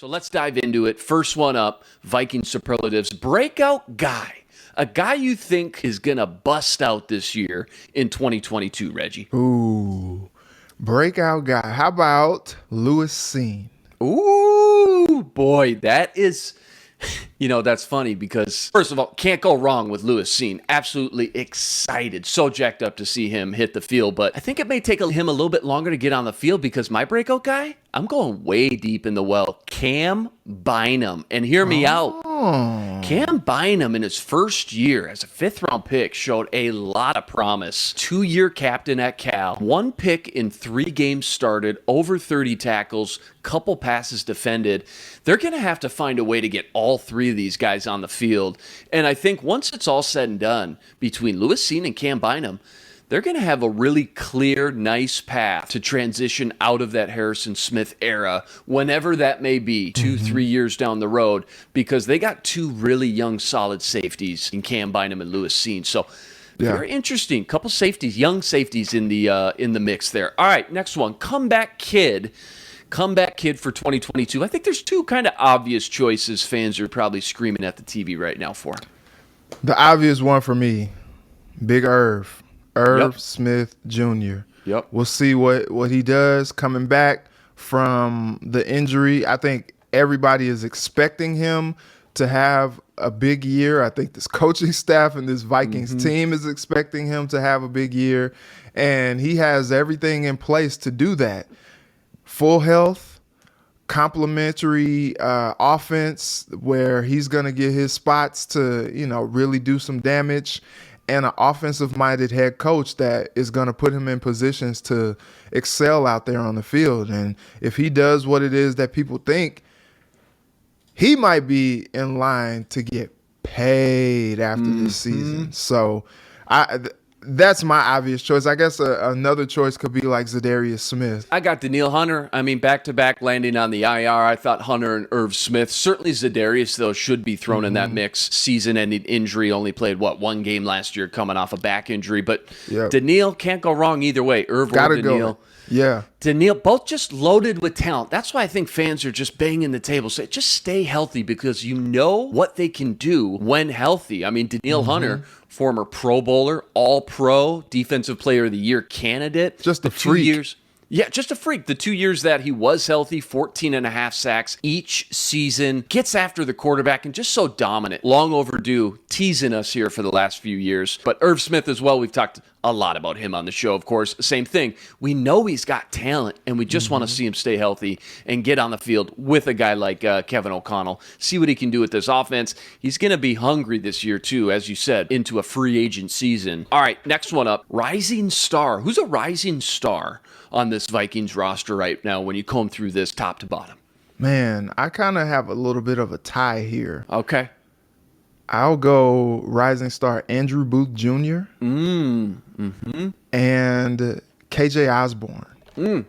So let's dive into it. First one up, Vikings Superlatives. Breakout guy. A guy you think is going to bust out this year in 2022, Reggie. Ooh, breakout guy. How about Lewis Seen? Ooh, boy, that is... that's funny because, first of all, can't go wrong with Lewis Seen. Absolutely excited. So jacked up to see him hit the field. But I think it may take him a little bit longer to get on the field because my breakout guy, I'm going way deep in the well. Cam Bynum. And hear me out. Cam Bynum in his first year as a fifth-round pick showed a lot of promise. 2-year captain at Cal. 1 pick in 3 games started, over 30 tackles, couple passes defended. They're going to have to find a way to get all 3 of these guys on the field. And I think once it's all said and done, between Lewis Seen and Cam Bynum, they're going to have a really clear, nice path to transition out of that Harrison Smith era, whenever that may be, 2-3 years down the road, because they got 2 really young, solid safeties in Cam Bynum and Lewis Seen. So very interesting. Couple safeties, young safeties in the mix there. All right, next one, comeback kid. Comeback kid for 2022. I think there's 2 kind of obvious choices fans are probably screaming at the TV right now for. The obvious one for me, Big Irv. Smith Jr. Yep. We'll see what he does coming back from the injury. I think everybody is expecting him to have a big year. I think this coaching staff and this Vikings team is expecting him to have a big year. And he has everything in place to do that. Full health, complementary offense where he's going to get his spots to, really do some damage, and an offensive-minded head coach that is going to put him in positions to excel out there on the field. And if he does what it is that people think, he might be in line to get paid after this season. So that's my obvious choice. I guess another choice could be like Za'Darius Smith. I got Daniil Hunter. I mean, back-to-back landing on the IR. I thought Hunter and Irv Smith. Certainly Za'Darius, though, should be thrown in that mix. Season-ending injury. Only played, 1 game last year coming off a back injury. But Daniil, can't go wrong either way. Irv or Daniil. Yeah. Daniil, both just loaded with talent. That's why I think fans are just banging the table. Say, just stay healthy because you know what they can do when healthy. I mean, Daniil Hunter, former Pro Bowler, All-Pro, Defensive Player of the Year candidate. Just a freak. 2 years. Yeah, just a freak. The 2 years that he was healthy, 14.5 sacks each season, gets after the quarterback and just so dominant. Long overdue, teasing us here for the last few years. But Irv Smith as well, we've talked a lot about him on the show, of course. Same thing. We know he's got talent, and we just want to see him stay healthy and get on the field with a guy like Kevin O'Connell. See what he can do with this offense. He's going to be hungry this year, too, as you said, into a free agent season. All right, next one up. Rising star. Who's a rising star on this Vikings roster right now when you comb through this top to bottom? Man, I kind of have a little bit of a tie here. Okay. I'll go rising star Andrew Booth Jr. And KJ Osborne.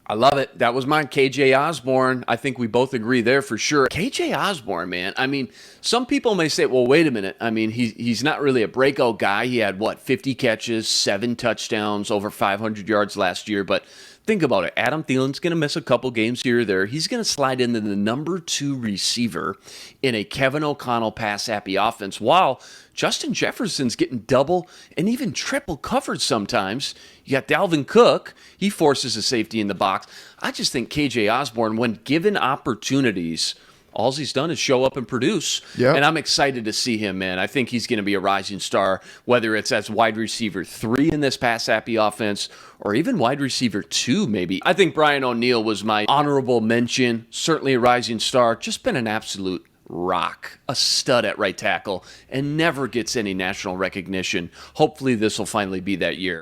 I love it. That was mine, KJ Osborne. I think we both agree there for sure. KJ Osborne, man. I mean, some people may say, well, wait a minute. I mean, he's not really a breakout guy. He had, 50 catches, 7 touchdowns, over 500 yards last year. But think about it. Adam Thielen's going to miss a couple games here or there. He's going to slide into the number 2 receiver in a Kevin O'Connell pass-happy offense, while Justin Jefferson's getting double and even triple covered sometimes. You got Dalvin Cook. He forces a safety in the box. I just think KJ Osborne, when given opportunities, all he's done is show up and produce. Yep. And I'm excited to see him, man. I think he's going to be a rising star, whether it's as wide receiver 3 in this pass-happy offense or even wide receiver 2, maybe. I think Brian O'Neill was my honorable mention. Certainly a rising star. Just been an absolute rock, a stud at right tackle, and never gets any national recognition. Hopefully this will finally be that year.